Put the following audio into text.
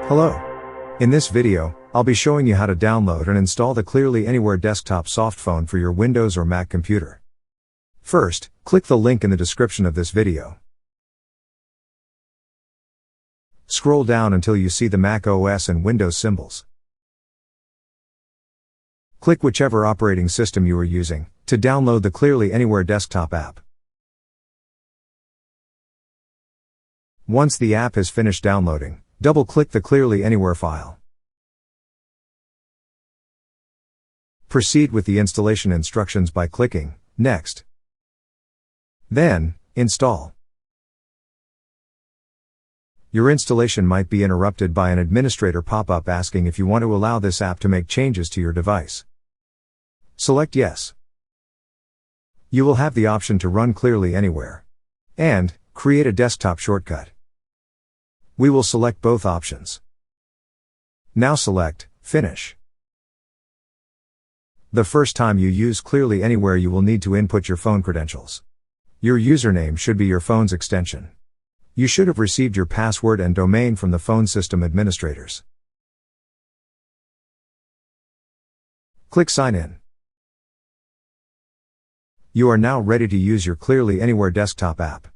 Hello. In this video, I'll be showing you how to download and install the Clearly Anywhere desktop softphone for your Windows or Mac computer. First, click the link in the description of this video. Scroll down until you see the Mac OS and Windows symbols. Click whichever operating system you are using to download the Clearly Anywhere desktop app. Once the app has finished downloading, double-click the Clearly Anywhere file. Proceed with the installation instructions by clicking Next. Then, Install. Your installation might be interrupted by an administrator pop-up asking if you want to allow this app to make changes to your device. Select Yes. You will have the option to run Clearly Anywhere and create a desktop shortcut. We will select both options. Now select Finish. The first time you use Clearly Anywhere, you will need to input your phone credentials. Your username should be your phone's extension. You should have received your password and domain from the phone system administrators. Click Sign In. You are now ready to use your Clearly Anywhere desktop app.